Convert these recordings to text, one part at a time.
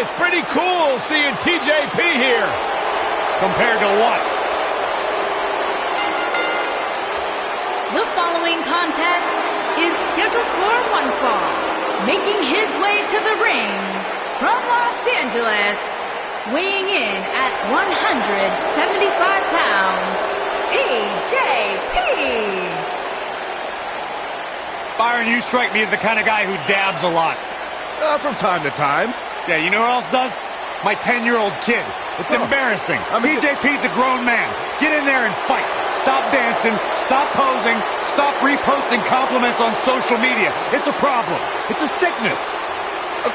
it's pretty cool seeing TJP here. Compared to what? The following contest is scheduled for one fall. Making his way to the ring from Los Angeles, weighing in at 175 pounds, TJP. Byron, you strike me as the kind of guy who dabs a lot. From time to time. Yeah, you know who else does? My 10-year-old kid. It's embarrassing. TJP's a grown man. Get in there and fight. Stop dancing. Stop posing. Stop reposting compliments on social media. It's a problem. It's a sickness.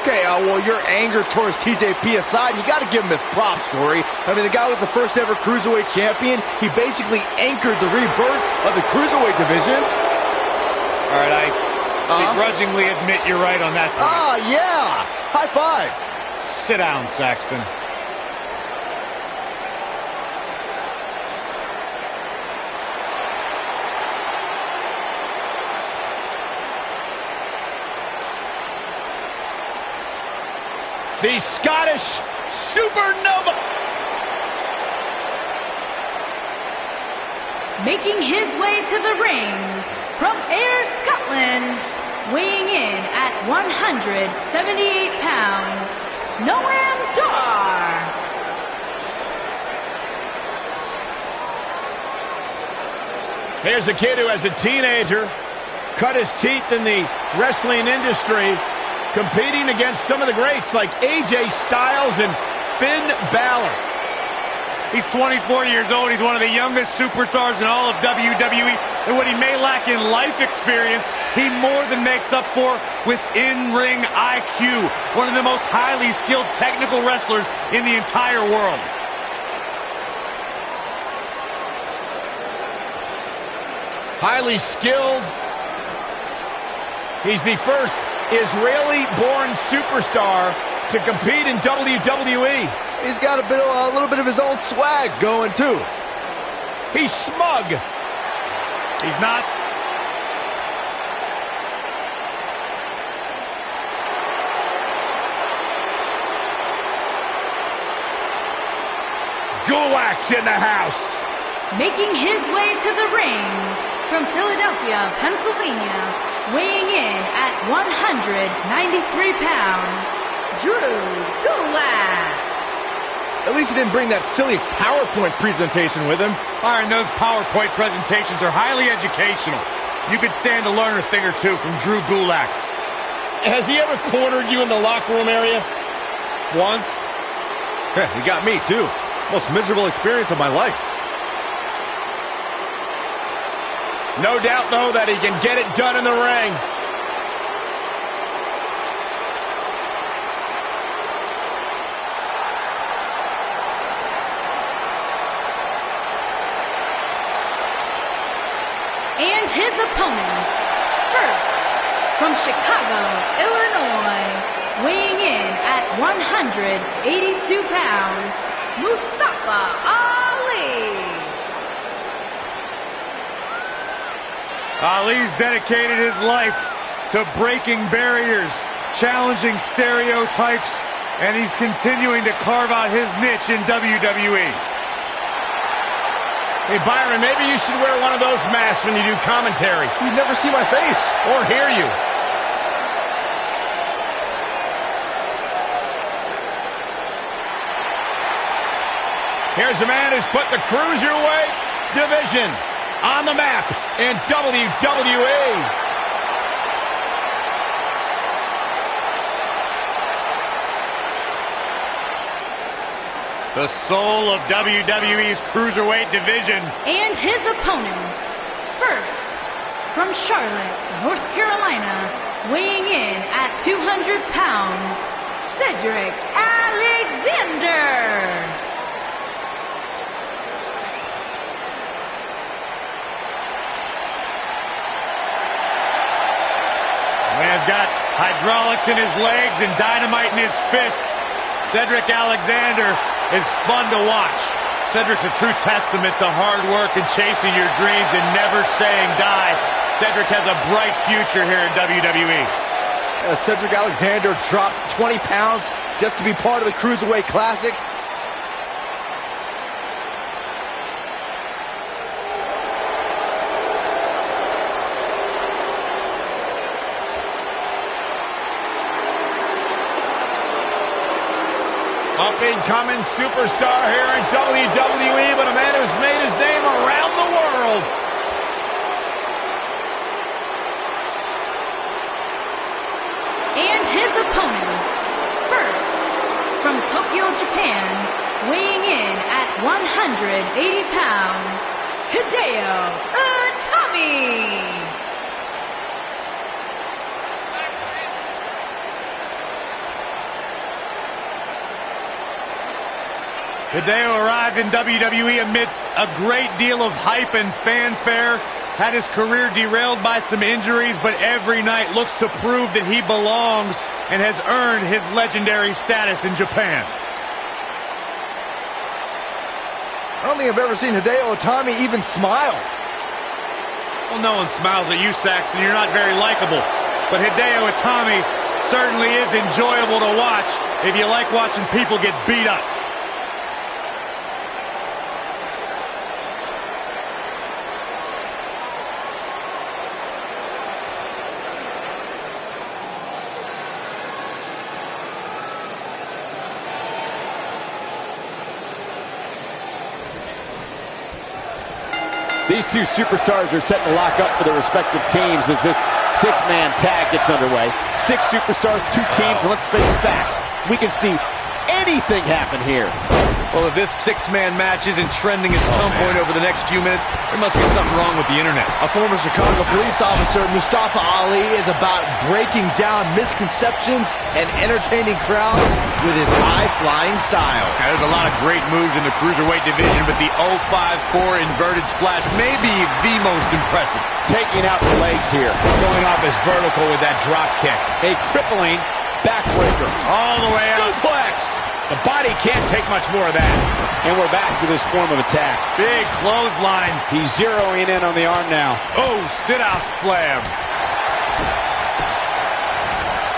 Okay, well, your anger towards TJP aside, you got to give him his props, Corey. I mean, the guy was the first ever Cruiserweight champion. He basically anchored the rebirth of the Cruiserweight division. All right, I begrudgingly admit you're right on that point. Yeah. High five. Sit down, Saxton. The Scottish Supernova. Making his way to the ring from Ayr, Scotland, weighing in at 178 pounds, Noam Dar. Here's a kid who, as a teenager, cut his teeth in the wrestling industry, competing against some of the greats like AJ Styles and Finn Balor. He's 24 years old. He's one of the youngest superstars in all of WWE. And what he may lack in life experience, he more than makes up for with in-ring IQ. One of the most highly skilled technical wrestlers in the entire world. Highly skilled. He's the first Israeli-born superstar to compete in WWE. He's got a little bit of his own swag going, too. He's smug. He's not. Gulak's in the house. Making his way to the ring from Philadelphia, Pennsylvania, weighing in at 193 pounds, Drew Gulak. At least he didn't bring that silly PowerPoint presentation with him. Byron, those PowerPoint presentations are highly educational. You could stand to learn a thing or two from Drew Gulak. Has he ever cornered you in the locker room area? Once. He got me, too. Most miserable experience of my life. No doubt, though, that he can get it done in the ring. And his opponents, first, from Chicago, Illinois, weighing in at 182 pounds, Mustafa Ali. Ali's dedicated his life to breaking barriers, challenging stereotypes, and he's continuing to carve out his niche in WWE. Hey, Byron, maybe you should wear one of those masks when you do commentary. You never see my face or hear you. Here's a man who's put the Cruiserweight division on the map in WWE. The soul of WWE's Cruiserweight division. And his opponents, first, from Charlotte, North Carolina, weighing in at 200 pounds, Cedric Alexander. Man's got hydraulics in his legs and dynamite in his fists. Cedric Alexander is fun to watch. Cedric's a true testament to hard work and chasing your dreams and never saying die. Cedric has a bright future here in WWE. Cedric Alexander dropped 20 pounds just to be part of the Cruiserweight Classic? Up-and-coming superstar here in WWE, but a man who's made his name around the world. And his opponents, first, from Tokyo, Japan, weighing in at 180 pounds, Hideo Itami. Hideo arrived in WWE amidst a great deal of hype and fanfare, had his career derailed by some injuries, but every night looks to prove that he belongs and has earned his legendary status in Japan. I don't think I've ever seen Hideo Itami even smile. Well, no one smiles at you, Saxton. You're not very likable. But Hideo Itami certainly is enjoyable to watch if you like watching people get beat up. These two superstars are set to lock up for their respective teams as this six-man tag gets underway. 6 superstars, 2 teams, and let's face facts. We can see anything happen here. Well, if this 6-man match isn't trending at some point over the next few minutes, there must be something wrong with the internet. A former Chicago police officer, Mustafa Ali, is about breaking down misconceptions and entertaining crowds with his high-flying style. Now, there's a lot of great moves in the Cruiserweight division, but the 054 inverted splash may be the most impressive. Taking out the legs here. Showing off his vertical with that drop kick. A crippling backbreaker. All the way out. Suplex! The body can't take much more of that. And we're back to this form of attack. Big clothesline. He's zeroing in on the arm now. Oh, sit-out slam.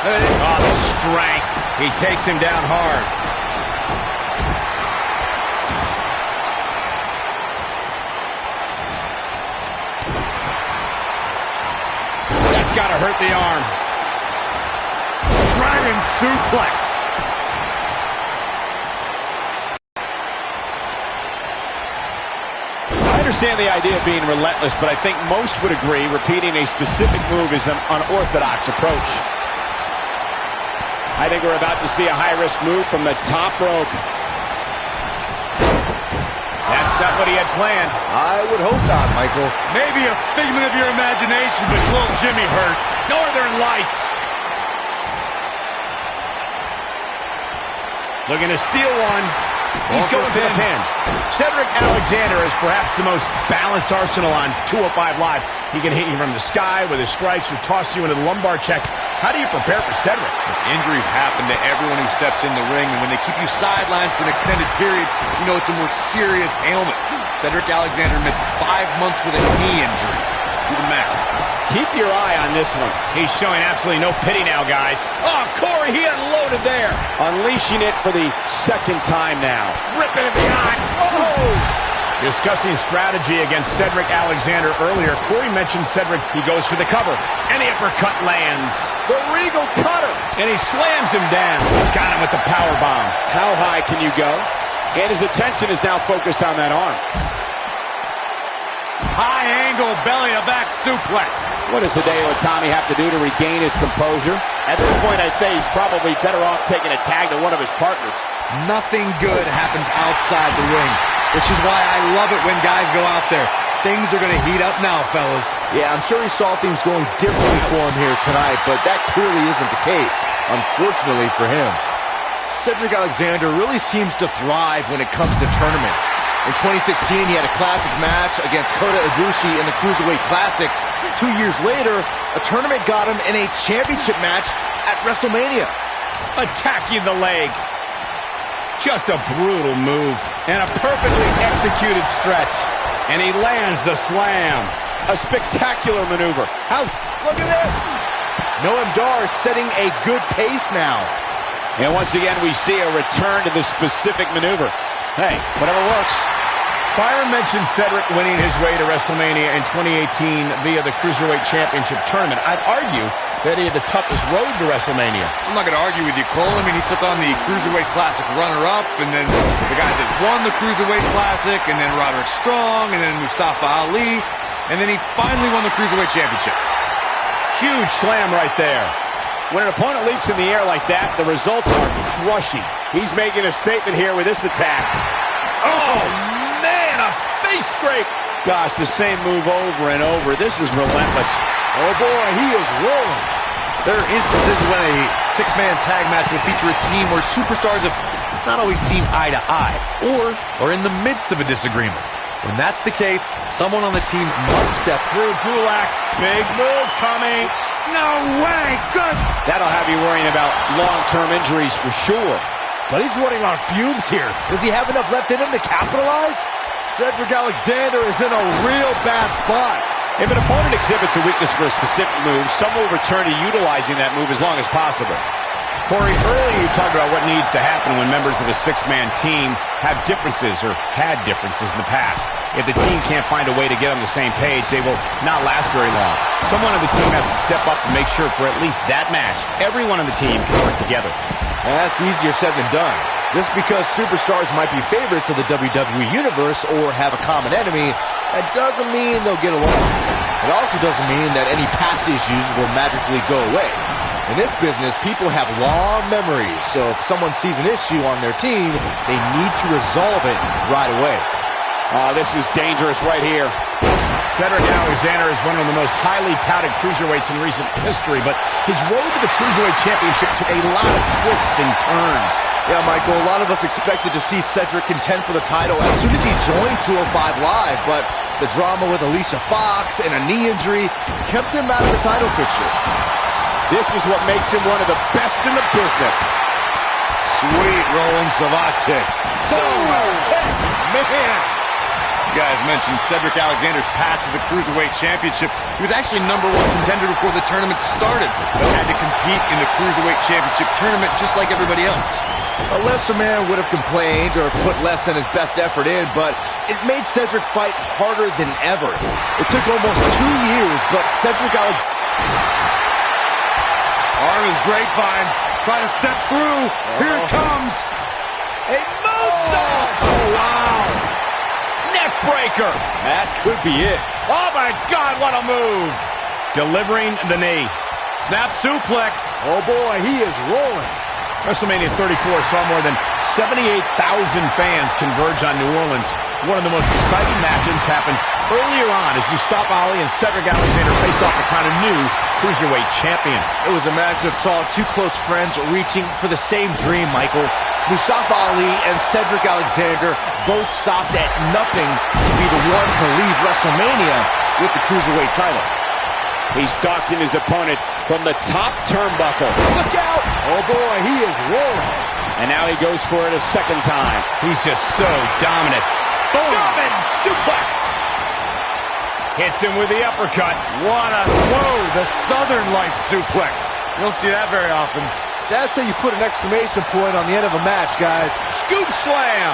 Oh, the strength. He takes him down hard. That's got to hurt the arm. Dragon suplex. I understand the idea of being relentless, but I think most would agree repeating a specific move is an unorthodox approach. I think we're about to see a high-risk move from the top rope. That's not what he had planned. I would hope not, Michael. Maybe a figment of your imagination, but little Jimmy hurts. Northern Lights. Looking to steal one. He's going for the pin. Cedric Alexander is perhaps the most balanced arsenal on 205 Live. He can hit you from the sky with his strikes or toss you into the lumbar check. How do you prepare for Cedric? Injuries happen to everyone who steps in the ring, and when they keep you sidelined for an extended period, you know it's a more serious ailment. Cedric Alexander missed 5 months with a knee injury. Do the math. Keep your eye on this one. He's showing absolutely no pity now, guys. Oh, Corey, he unloaded there. Unleashing it for the second time now. Ripping it behind. Oh! Discussing strategy against Cedric Alexander earlier, Corey mentioned Cedric. He goes for the cover, and the uppercut lands. The Regal Cutter. And he slams him down. Got him with the power bomb. How high can you go? And his attention is now focused on that arm. High angle belly-to-back suplex. What does Hideo Itami have to do to regain his composure? At this point, I'd say he's probably better off taking a tag to one of his partners. Nothing good happens outside the ring, which is why I love it when guys go out there. Things are going to heat up now, fellas. Yeah, I'm sure he saw things going differently for him here tonight, but that clearly isn't the case, unfortunately for him. Cedric Alexander really seems to thrive when it comes to tournaments. In 2016, he had a classic match against Kota Ibushi in the Cruiserweight Classic. 2 years later, a tournament got him in a championship match at WrestleMania. Attacking the leg. Just a brutal move. And a perfectly executed stretch. And he lands the slam. A spectacular maneuver. Look at this. Noam Dar is setting a good pace now. And once again, we see a return to the specific maneuver. Hey, whatever works. Byron mentioned Cedric winning his way to WrestleMania in 2018 via the Cruiserweight Championship Tournament. I'd argue that he had the toughest road to WrestleMania. I'm not going to argue with you, Cole. I mean, he took on the Cruiserweight Classic runner-up, and then the guy that won the Cruiserweight Classic, and then Roderick Strong, and then Mustafa Ali, and then he finally won the Cruiserweight Championship. Huge slam right there. When an opponent leaps in the air like that, the results are crushing. He's making a statement here with this attack. Oh, man, a face scrape. Gosh, the same move over and over. This is relentless. Oh, boy, he is rolling. There are instances when a six-man tag match will feature a team where superstars have not always seen eye to eye, or are in the midst of a disagreement. When that's the case, someone on the team must step Through Gulak. Big move coming. No way! Good! That'll have you worrying about long-term injuries for sure. But he's running on fumes here. Does he have enough left in him to capitalize? Cedric Alexander is in a real bad spot. If an opponent exhibits a weakness for a specific move, some will return to utilizing that move as long as possible. Corey, earlier you talked about what needs to happen when members of a six-man team have differences or had differences in the past. If the team can't find a way to get on the same page, they will not last very long. Someone on the team has to step up and make sure for at least that match, everyone on the team can work together. And that's easier said than done. Just because superstars might be favorites of the WWE Universe or have a common enemy, that doesn't mean they'll get along. It also doesn't mean that any past issues will magically go away. In this business, people have long memories, so if someone sees an issue on their team, they need to resolve it right away. This is dangerous right here. Cedric Alexander is one of the most highly touted cruiserweights in recent history, but his road to the Cruiserweight Championship took a lot of twists and turns. Yeah, Michael, a lot of us expected to see Cedric contend for the title as soon as he joined 205 Live, but the drama with Alicia Fox and a knee injury kept him out of the title picture. This is what makes him one of the best in the business. Sweet rolling Savate kick. Man! You guys mentioned Cedric Alexander's path to the Cruiserweight Championship. He was actually #1 contender before the tournament started, but had to compete in the Cruiserweight Championship tournament just like everybody else. A lesser man would have complained or put less than his best effort in, but it made Cedric fight harder than ever. It took almost 2 years, but Cedric Alexander... Arm is grapevine. Trying to step through. Here it comes. A moonsault! Oh, wow! Neck breaker! That could be it. Oh, my God, what a move! Delivering the knee. Snap suplex. Oh, boy, he is rolling. WrestleMania 34 saw more than 78,000 fans converge on New Orleans. One of the most exciting matches happened earlier on as Mustafa Ali and Cedric Alexander faced off to crown a new Cruiserweight champion. It was a match that saw two close friends reaching for the same dream, Michael. Mustafa Ali and Cedric Alexander both stopped at nothing to be the one to leave WrestleMania with the Cruiserweight title. He's stalking his opponent from the top turnbuckle. Look out! Oh boy, he is rolling. And now he goes for it a second time. He's just so dominant. Boom. German suplex! Hits him with the uppercut. What a... Whoa, the Southern Lights suplex. You don't see that very often. That's how you put an exclamation point on the end of a match, guys. Scoop slam!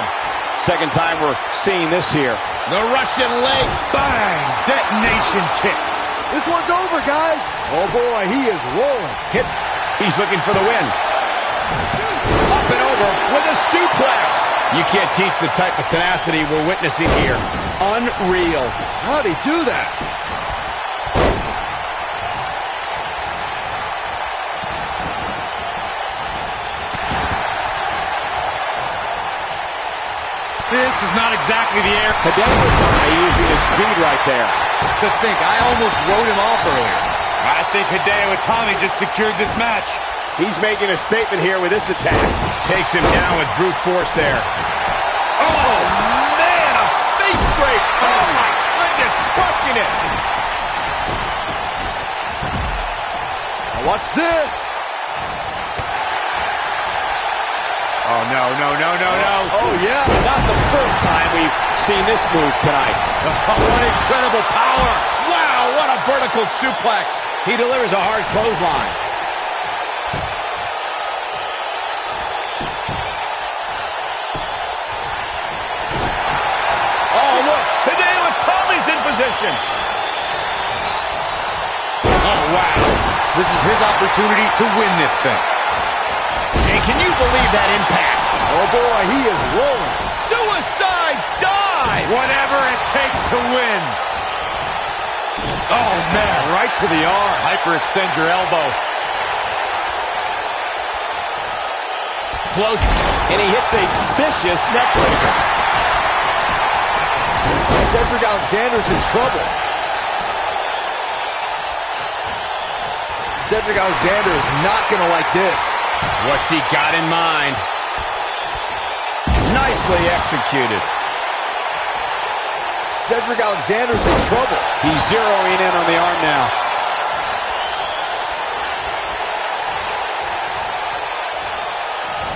Second time we're seeing this here. The Russian leg. Bang! Detonation kick. This one's over, guys. Oh boy, he is rolling. Hit. He's looking for the win. Up and over with a suplex. You can't teach the type of tenacity we're witnessing here. Unreal. How'd he do that? This is not exactly the air. Hideo Itami using his speed right there. To think, I almost wrote him off earlier. I think Hideo Itami just secured this match. He's making a statement here with this attack. Takes him down with brute force there. Oh, man, a face scrape. Oh, my goodness, crushing it. Now watch this. Oh, no, no, no, no, no. Oh, yeah. Not the first time we've seen this move tonight. Oh, what incredible power. Wow, what a vertical suplex. He delivers a hard clothesline. submission. Oh, wow. This is his opportunity to win this thing. And can you believe that impact? Oh, boy, he is rolling. Suicide dive! Whatever it takes to win. Oh, man, right to the arm. Hyperextend your elbow. Close. And he hits a vicious neckbreaker. Cedric Alexander's in trouble. Cedric Alexander is not going to like this. What's he got in mind? Nicely executed. Cedric Alexander's in trouble. He's zeroing in on the arm now.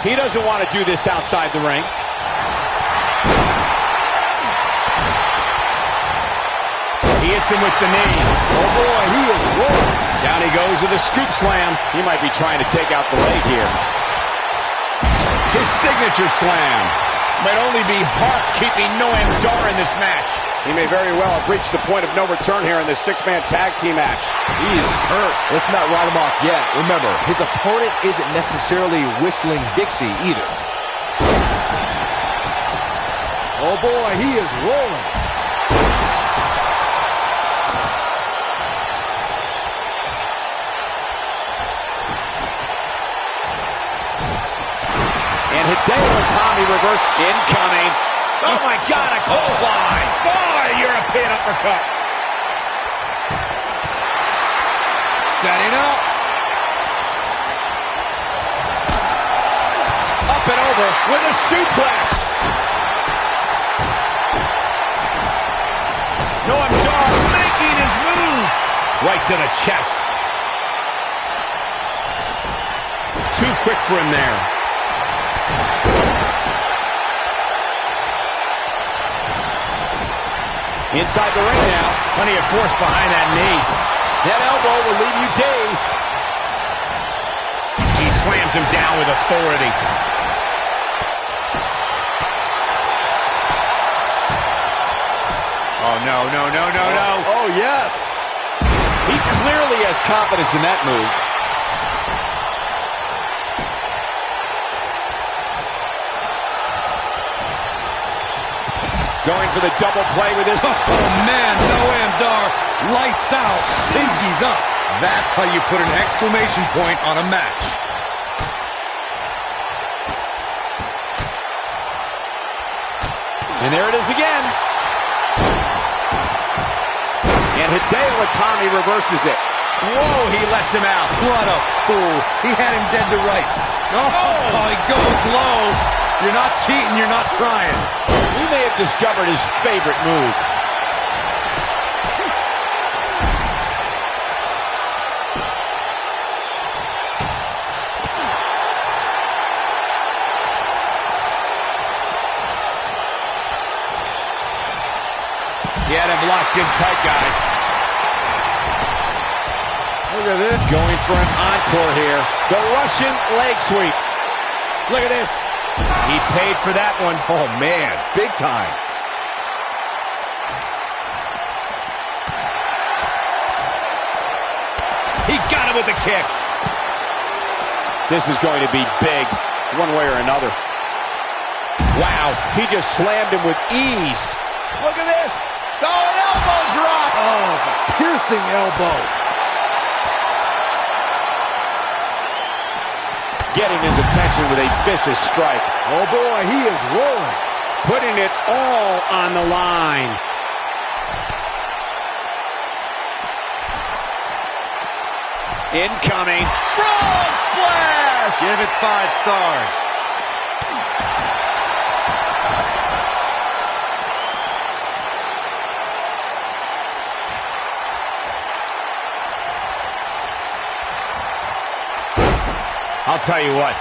He doesn't want to do this outside the ring. He hits him with the knee. Oh, boy, he is rolling. Down he goes with a scoop slam. He might be trying to take out the leg here. His signature slam. Might only be Hart keeping Noam Dar in this match. He may very well have reached the point of no return here in this six-man tag team match. He is hurt. Let's not write him off yet. Remember, his opponent isn't necessarily whistling Dixie either. Oh, boy, he is rolling. And Hideo Itami reverse incoming. Oh, my God, a clothesline. Boy, European uppercut. Setting up. Up and over with a suplex. Noam Dar making his move. Right to the chest. Too quick for him there. Inside the ring now. Plenty of force behind that knee. That elbow will leave you dazed. He slams him down with authority. Oh, no, no, no, no, no. Oh, yes. He clearly has confidence in that move. Going for the double play with his... Oh, man, Noam Dar, lights out, pinkies up. That's how you put an exclamation point on a match. And there it is again. And Hideo Itami reverses it. Whoa, he lets him out. What a fool. He had him dead to rights. Oh, he goes low. You're not cheating, you're not trying. We may have discovered his favorite move. He had him locked in tight, guys. Look at this. Going for an encore here. The Russian leg sweep. Look at this. He paid for that one. Oh, man, big time. He got him with the kick. This is going to be big, one way or another. Wow, he just slammed him with ease. Look at this. Oh, an elbow drop. Oh, it's a piercing elbow. Getting his attention with a vicious strike. Oh, boy, he is rolling. Putting it all on the line. Incoming. Frog splash. Give it 5 stars. I'll tell you what,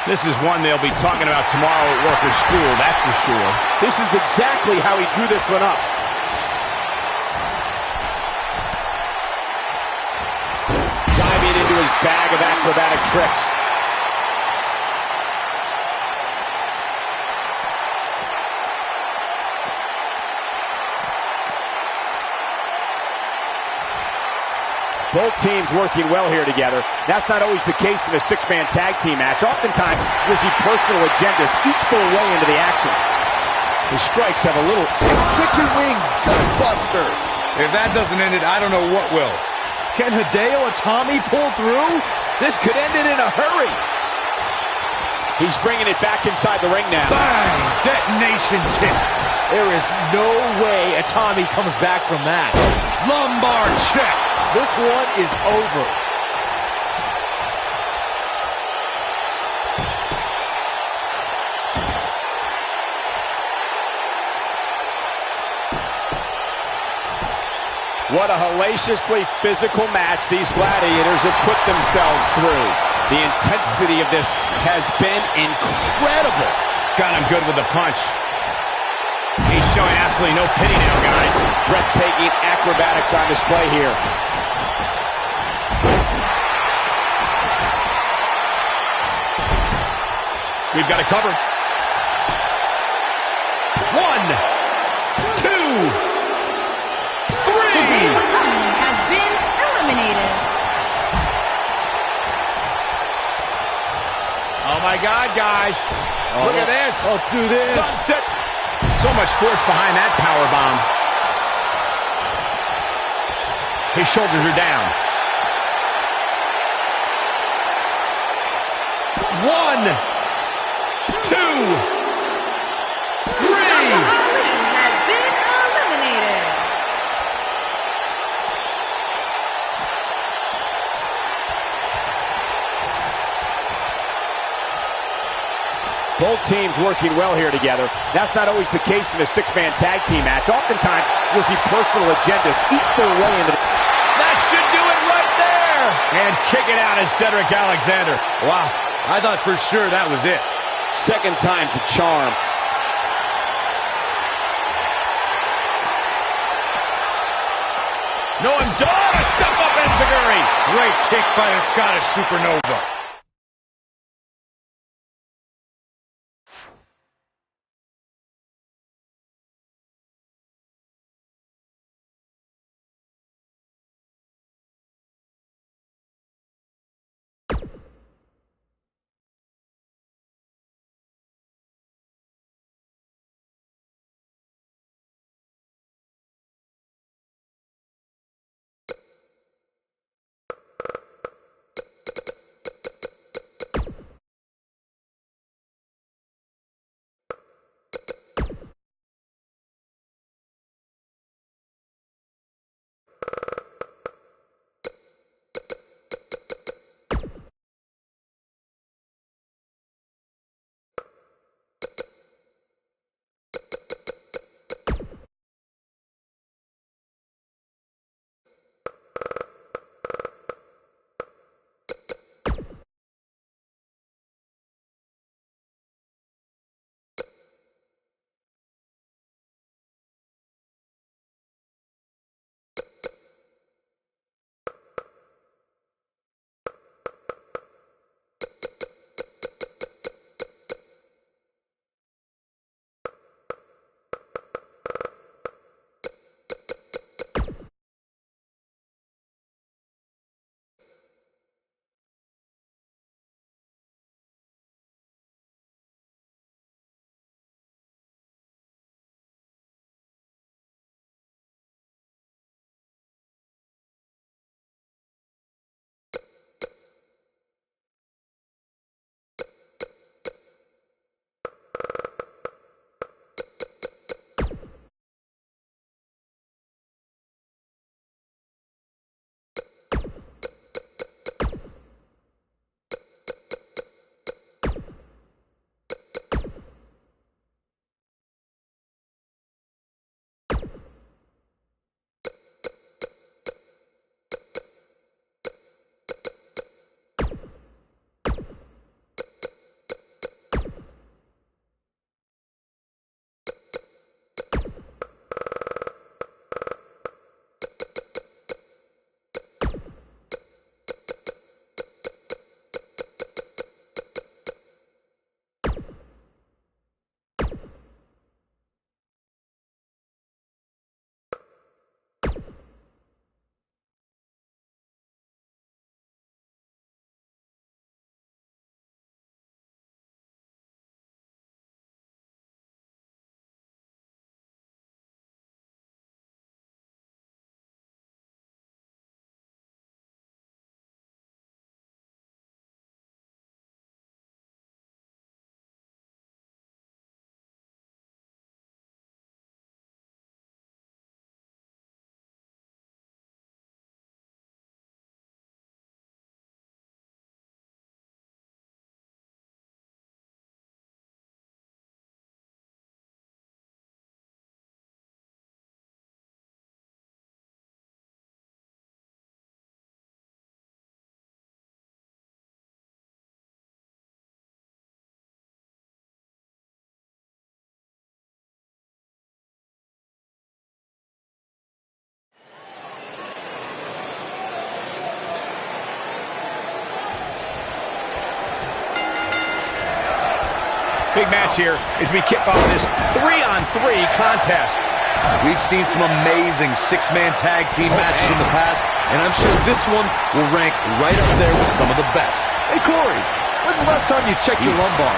this is one they'll be talking about tomorrow at workers' school, that's for sure. This is exactly how he drew this one up. Diving into his bag of acrobatic tricks. Both teams working well here together. That's not always the case in a six-man tag team match. Oftentimes, you'll see personal agendas each their way into the action. The strikes have a little Chicken wing gutbuster. If that doesn't end it, I don't know what will. Can Hideo Itami pull through? This could end it in a hurry. He's bringing it back inside the ring now. Bang! Detonation kick. There is no way Itami comes back from that. Lumbar check. This one is over. What a hellaciously physical match these gladiators have put themselves through. The intensity of this has been incredible. Got him good with the punch. He's showing absolutely no pity now, guys. Breathtaking acrobatics on display here. We've got to cover. 1, 2, 3. Hideo Itami has been eliminated. Oh my God, guys. Look at this. Oh, do this. Sunset. So much force behind that power bomb. His shoulders are down. 1, 2, 3. Ali has been eliminated. Both teams working well here together. That's not always the case in a six-man tag team match. Oftentimes, you'll see personal agendas eat their way into the... That should do it right there. And kick it out is Cedric Alexander. Wow. I thought for sure that was it. Second time's a charm. Noam Dar, a step up Enziguri. Great kick by the Scottish Supernova. Big match here as we kick off this 3-on-3 contest. We've seen some amazing six-man tag team matches in the past, and I'm sure this one will rank right up there with some of the best. Hey, Corey, when's the last time you checked your lumbar?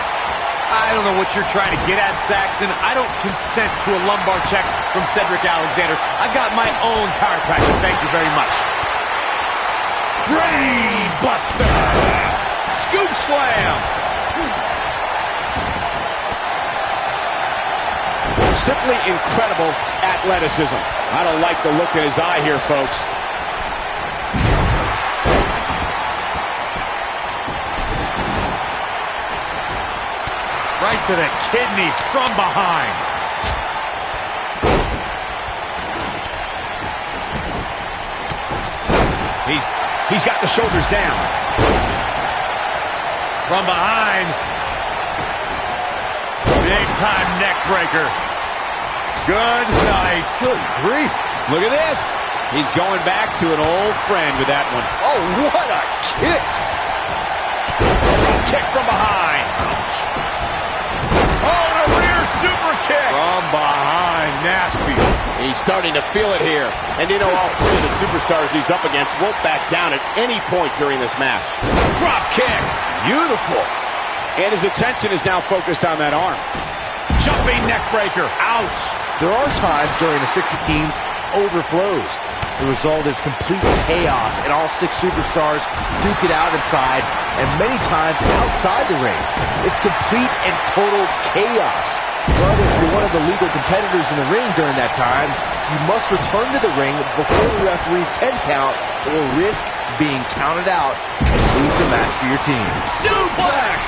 I don't know what you're trying to get at, Saxton. I don't consent to a lumbar check from Cedric Alexander. I've got my own chiropractor. Thank you very much. Brain Buster! Scoop slam! Simply incredible athleticism. I don't like the look in his eye here, folks. Right to the kidneys from behind. He's got the shoulders down. From behind. Big time neck breaker. Good night. Good grief. Look at this. He's going back to an old friend with that one. Oh, what a kick. Kick from behind. Oh, and a rear super kick. From behind. Nasty. He's starting to feel it here. And you know, all three of the superstars he's up against won't back down at any point during this match. Drop kick. Beautiful. And his attention is now focused on that arm. Jumping neck breaker. Ouch. There are times during a six teams overflows. The result is complete chaos, and all six superstars duke it out inside, and many times outside the ring. It's complete and total chaos. But if you're one of the legal competitors in the ring during that time, you must return to the ring before the referee's 10 count or risk being counted out and lose the match for your team. Suplex!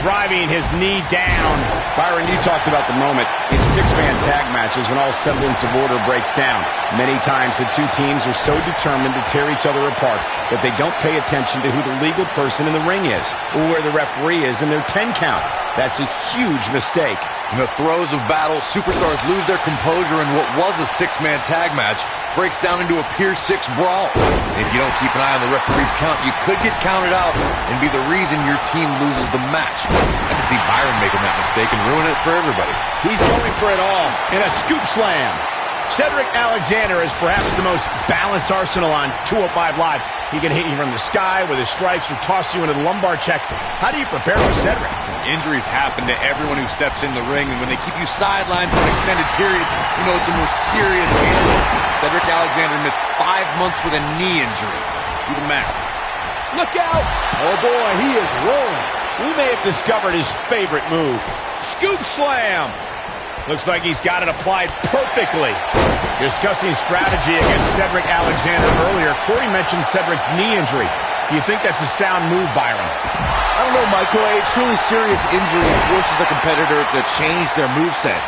Driving his knee down. Byron, you talked about the moment in six-man tag matches when all semblance of order breaks down. Many times the two teams are so determined to tear each other apart that they don't pay attention to who the legal person in the ring is or where the referee is in their 10 count. That's a huge mistake. In the throes of battle, superstars lose their composure, and what was a six-man tag match breaks down into a Pier 6 brawl. And if you don't keep an eye on the referee's count, you could get counted out and be the reason your team loses the match. I can see Byron making that mistake and ruin it for everybody. He's going for it all in a scoop slam. Cedric Alexander is perhaps the most balanced arsenal on 205 Live. He can hit you from the sky with his strikes or toss you into the lumbar check. How do you prepare for Cedric? Injuries happen to everyone who steps in the ring, and when they keep you sidelined for an extended period, you know it's a more serious injury. Cedric Alexander missed 5 months with a knee injury. Do the math. Look out! Oh boy, he is rolling. We may have discovered his favorite move. Scoop slam! Looks like he's got it applied perfectly. Discussing strategy against Cedric Alexander earlier, Corey mentioned Cedric's knee injury. Do you think that's a sound move, Byron? I don't know, Michael. A truly serious injury forces a competitor to change their moveset.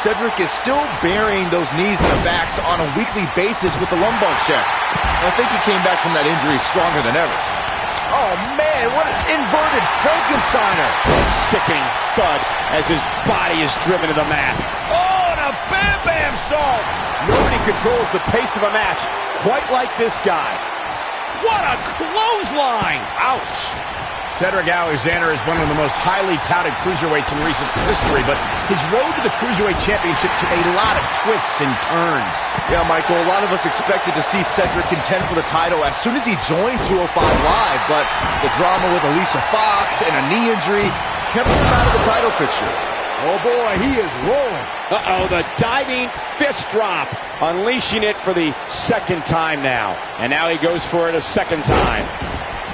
Cedric is still burying those knees in the backs on a weekly basis with the lumbar check. I think he came back from that injury stronger than ever. Oh, man, what an inverted Frankensteiner. A sickening thud as his body is driven to the mat. Oh, and a bam-bam salt! Nobody controls the pace of a match quite like this guy. What a clothesline! Ouch! Cedric Alexander is one of the most highly touted cruiserweights in recent history, but his road to the Cruiserweight Championship took a lot of twists and turns. Yeah, Michael, a lot of us expected to see Cedric contend for the title as soon as he joined 205 Live, but the drama with Alicia Fox and a knee injury kept him out of the title picture. Oh boy, he is rolling. Uh-oh, the diving fist drop, unleashing it for the second time now. And now he goes for it a second time.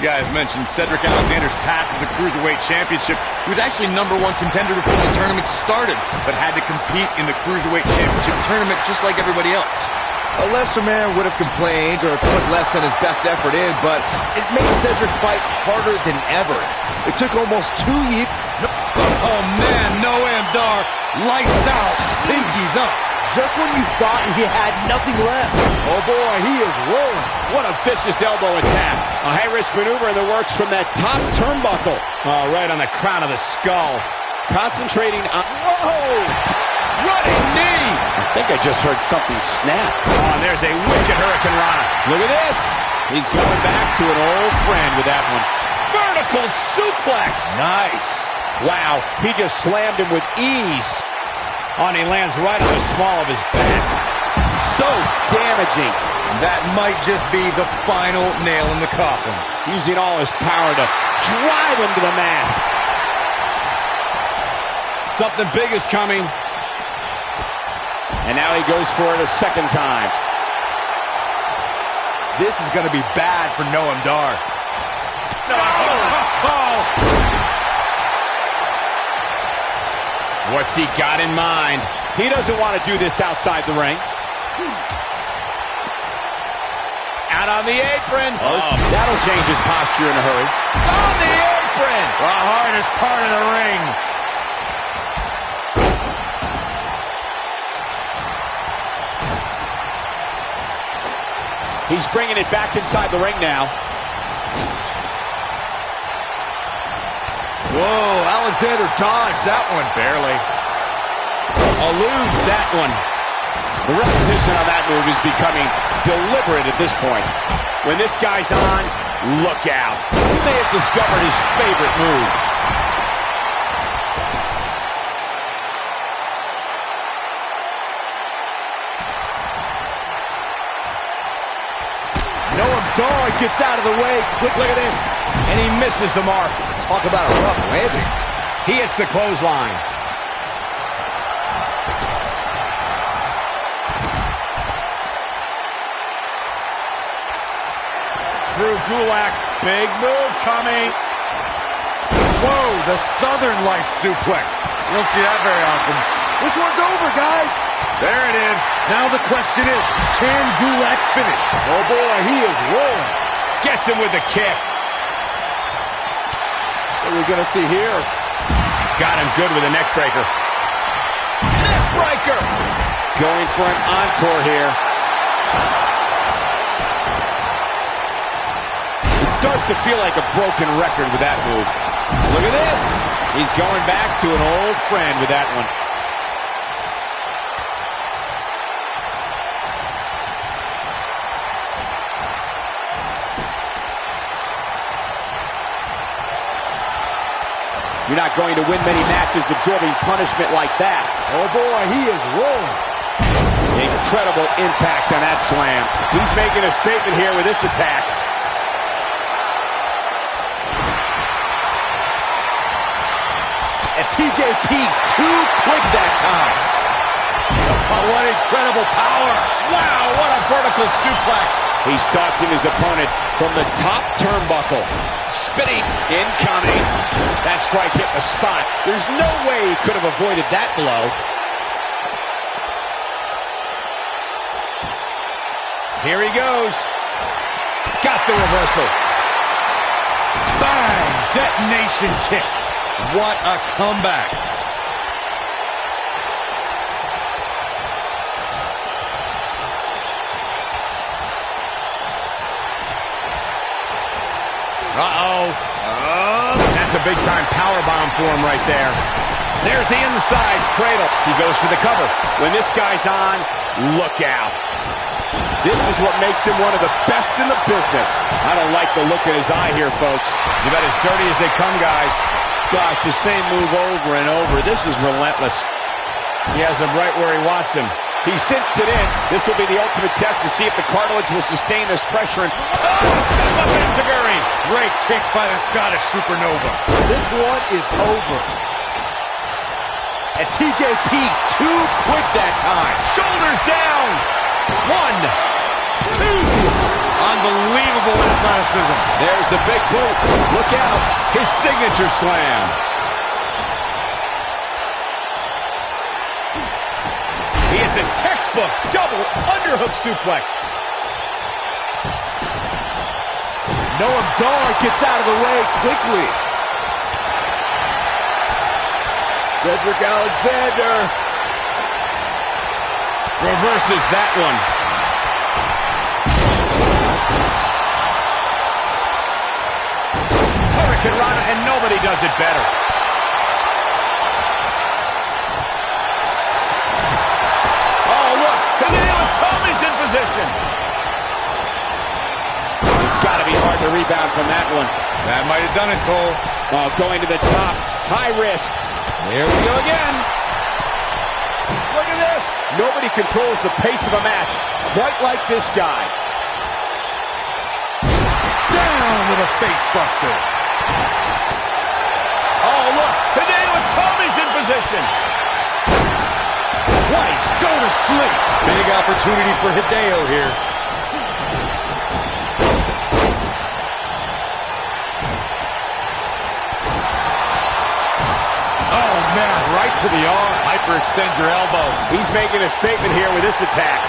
You guys mentioned Cedric Alexander's path to the Cruiserweight Championship. He was actually #1 contender before the tournament started, but had to compete in the Cruiserweight Championship tournament just like everybody else. A lesser man would have complained or put less than his best effort in, but it made Cedric fight harder than ever. It took almost 2 years. Oh man, Noam Dar, lights out, pinkies up. Just when you thought he had nothing left. Oh boy, he is rolling. What a vicious elbow attack. A high-risk maneuver in the works from that top turnbuckle. Oh, right on the crown of the skull. Concentrating on... Whoa! Running knee! I think I just heard something snap. Oh, and there's a wicked Hurricane Rana. Look at this. He's going back to an old friend with that one. Vertical suplex. Nice. Wow, he just slammed him with ease. Oh, and he lands right on the small of his back. So damaging. That might just be the final nail in the coffin. Using all his power to drive him to the mat. Something big is coming. And now he goes for it a second time. This is going to be bad for Noam Dar. What's he got in mind? He doesn't want to do this outside the ring. Out on the apron. That'll change his posture in a hurry. On the apron. The hardest part of the ring. He's bringing it back inside the ring now. Whoa, Alexander dodged that one barely. Eludes that one. The repetition on that move is becoming deliberate at this point. When this guy's on, look out. He may have discovered his favorite move. Noam Dar gets out of the way. Quick, look at this. And he misses the mark. Talk about a rough landing. He hits the clothesline. Drew Gulak, big move coming. Whoa, the Southern Lights suplex. You don't see that very often. This one's over, guys. There it is. Now the question is, can Gulak finish? Oh, boy, he is rolling. Gets him with the kick. What are we going to see here? Got him good with a neck breaker. Neck breaker. Going for an encore here. It starts to feel like a broken record with that move. Look at this. He's going back to an old friend with that one. You're not going to win many matches absorbing punishment like that. Oh, boy, he is rolling. Incredible impact on that slam. He's making a statement here with this attack. And TJP too quick that time. Oh, what incredible power. Wow, what a vertical suplex. He stalking his opponent from the top turnbuckle. Spinning, incoming. That strike hit the spot. There's no way he could have avoided that blow. Here he goes. Got the reversal. Bang! Detonation kick. What a comeback. That's a big-time powerbomb for him right there. There's the inside cradle. He goes for the cover. When this guy's on, look out. This is what makes him one of the best in the business. I don't like the look in his eye here, folks. You bet as dirty as they come, guys. Gosh, the same move over and over. This is relentless. He has him right where he wants him. He cinched it in. This will be the ultimate test to see if the cartilage will sustain this pressure. Step up Enziguri. Great kick by the Scottish Supernova. This one is over. And TJP too quick that time. Shoulders down. 1, 2. Unbelievable athleticism. There's the big boot. Look out. His signature slam. He hits a textbook double underhook suplex. Noam Dar gets out of the way quickly. Cedric Alexander reverses that one. Hurricane Rana, and nobody does it better. Oh, look, Hideo Itami's in position. It's got to be hard to rebound from that one. That might have done it, Cole. Oh, going to the top. High risk. There we go again. Look at this. Nobody controls the pace of a match quite like this guy. Down with a face buster. Oh, look. Hideo Itami's in position. Twice. Go to sleep. Big opportunity for Hideo here. Oh, man. Right to the arm. Hyperextend your elbow. He's making a statement here with this attack.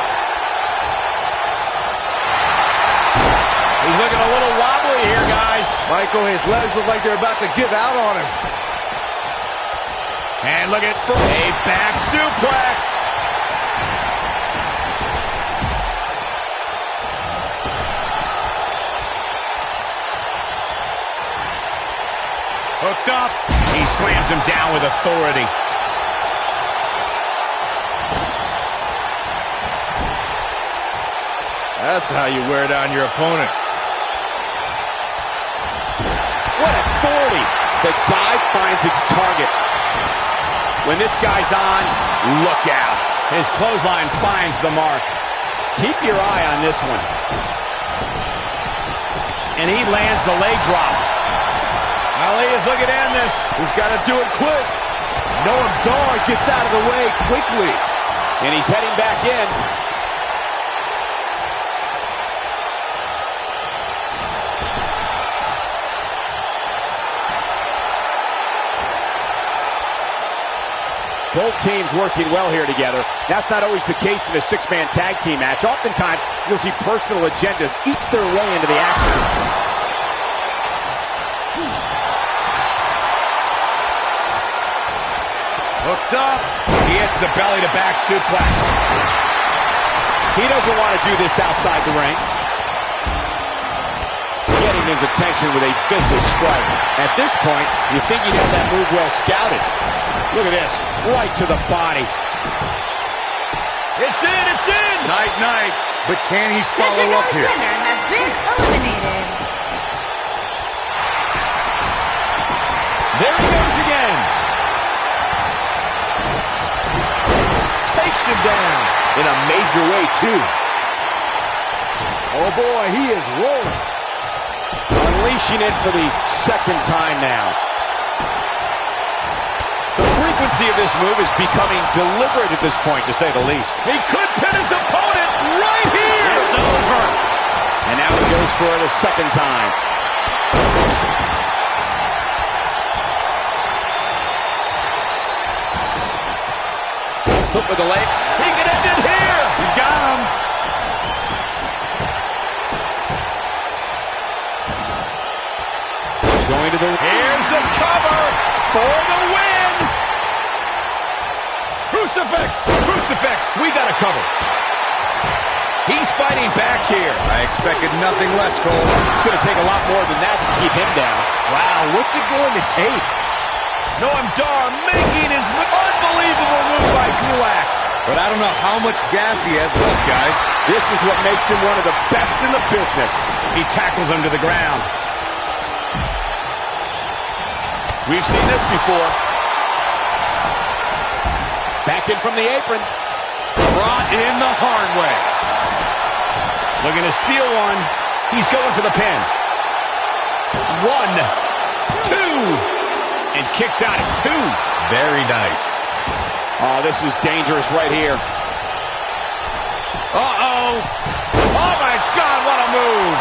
He's looking a little wobbly here, guys. Michael, his legs look like they're about to give out on him. And look at a back suplex. Hooked up. He slams him down with authority. That's how you wear down your opponent. What authority! The dive finds its target. When this guy's on, look out. His clothesline finds the mark. Keep your eye on this one. And he lands the leg drop. Ali is looking to end this. He's got to do it quick. Noam Dar gets out of the way quickly. And he's heading back in. Both teams working well here together. That's not always the case in a six-man tag team match. Oftentimes, you'll see personal agendas eat their way into the action. Hooked up. He hits the belly-to-back suplex. He doesn't want to do this outside the ring. Getting his attention with a vicious strike. At this point, you think he'd have that move well scouted. Look at this. Right to the body. It's in, it's in! Night, night. But can he follow up here? Alexander has been eliminated. There he goes again. Takes him down in a major way, too. Oh, boy, he is rolling. Unleashing it for the second time now. The frequency of this move is becoming deliberate at this point, to say the least. He could pin his opponent right here. It's over. And now he goes for it a second time. Hook with the leg. He can end it here. He's got him. Going to the... Here's the cover for the win. Crucifix, crucifix. We got a cover. He's fighting back here. I expected nothing less, Cole. It's going to take a lot more than that to keep him down. Wow, what's it going to take? Noam Dar making his unbelievable move by Gulak. But I don't know how much gas he has left, guys. This is what makes him one of the best in the business. He tackles him to the ground. We've seen this before. Back in from the apron. Brought in the hard way. Looking to steal one. He's going for the pin. 1, 2. And kicks out at 2. Very nice. Oh, this is dangerous right here. Uh-oh. Oh, my God, what a move.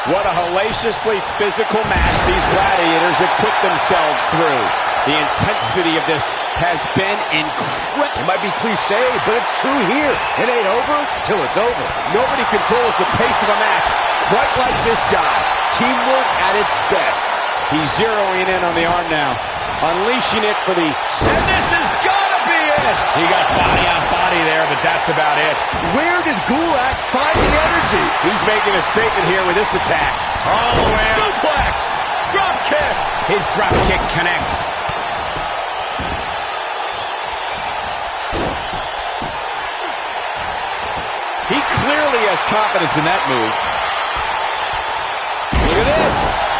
What a hellaciously physical match these gladiators have put themselves through. The intensity of this has been incredible. It might be cliche, but it's true here. It ain't over till it's over. Nobody controls the pace of a match quite like this guy. Teamwork at its best. He's zeroing in on the arm now. Unleashing it for the... And this has got to be it. He got body on body there, but that's about it. Where did Gulak find the energy? He's making a statement here with this attack. All the way up. Suplex. Drop kick. His drop kick connects. He clearly has confidence in that move. Look at this.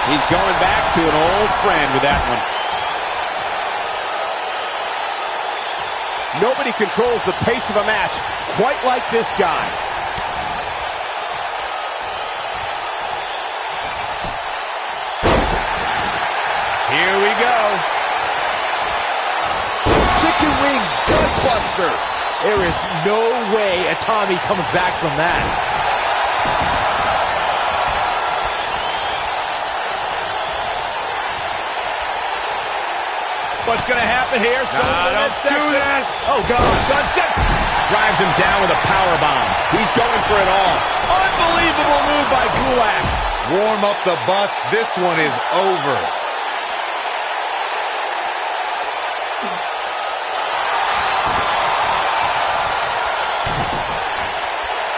He's going back to an old friend with that one. Nobody controls the pace of a match quite like this guy. Here we go. Chicken wing gutbuster. There is no way Tommy comes back from that. What's going to happen here? Don't do this. Oh, God. Sunset. Drives him down with a power bomb. He's going for it all. Unbelievable move by Gulak. Warm up the bus. This one is over.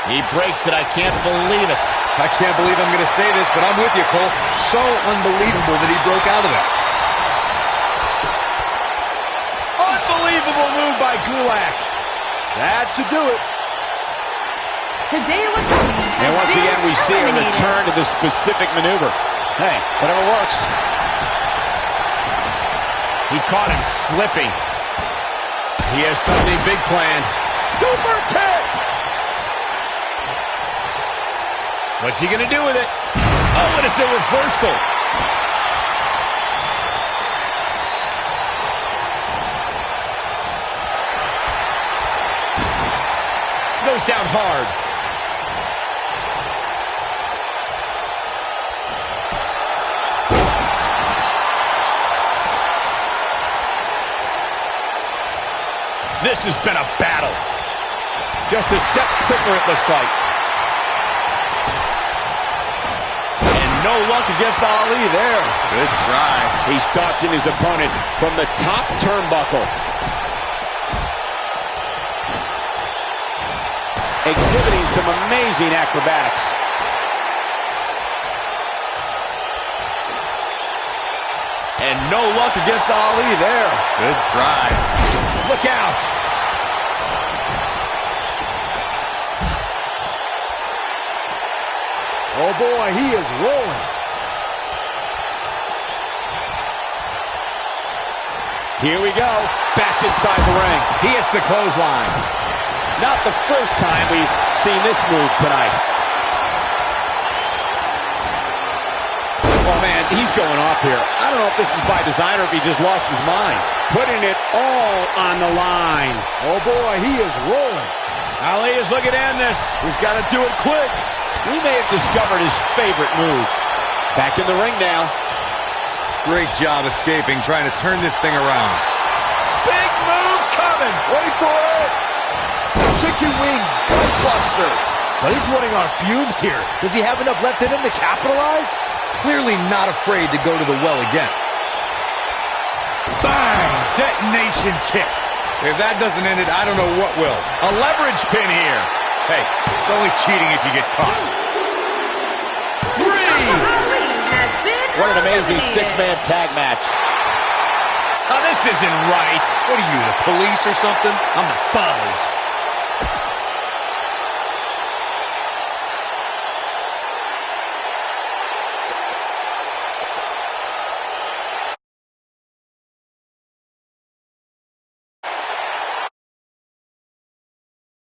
He breaks it. I can't believe it. I can't believe I'm going to say this, but I'm with you, Cole. So unbelievable that he broke out of that. Unbelievable move by Gulak. That should do it. Hideo Itami has And once been again, we see a eliminated. return to this specific maneuver. Hey, whatever works. He caught him slipping. He has something big planned. Super kick. What's he going to do with it? Oh, and it's a reversal. Goes down hard. This has been a battle. Just a step quicker, it looks like. And no luck against Ali there. Good try. He's stalking his opponent from the top turnbuckle. Exhibiting some amazing acrobatics. And no luck against Ali there. Good try. Look out. Oh boy, he is rolling. Here we go. Back inside the ring. He hits the clothesline. Not the first time we've seen this move tonight. Oh, man, he's going off here. I don't know if this is by design or if he just lost his mind. Putting it all on the line. Oh boy, he is rolling. Ali is looking to end this. He's got to do it quick. We may have discovered his favorite move. Back in the ring now. Great job escaping, trying to turn this thing around. Big move coming. Wait for it. Chicken wing gutbuster. But he's running on fumes here. Does he have enough left in him to capitalize? Clearly not afraid to go to the well again. Bang! Detonation kick. If that doesn't end it, I don't know what will. A leverage pin here. Hey, it's only cheating if you get caught. 3. Ali has been What an amazing eliminated. six-man tag match. Oh, this isn't right. What are you, the police or something? I'm the Fuzz.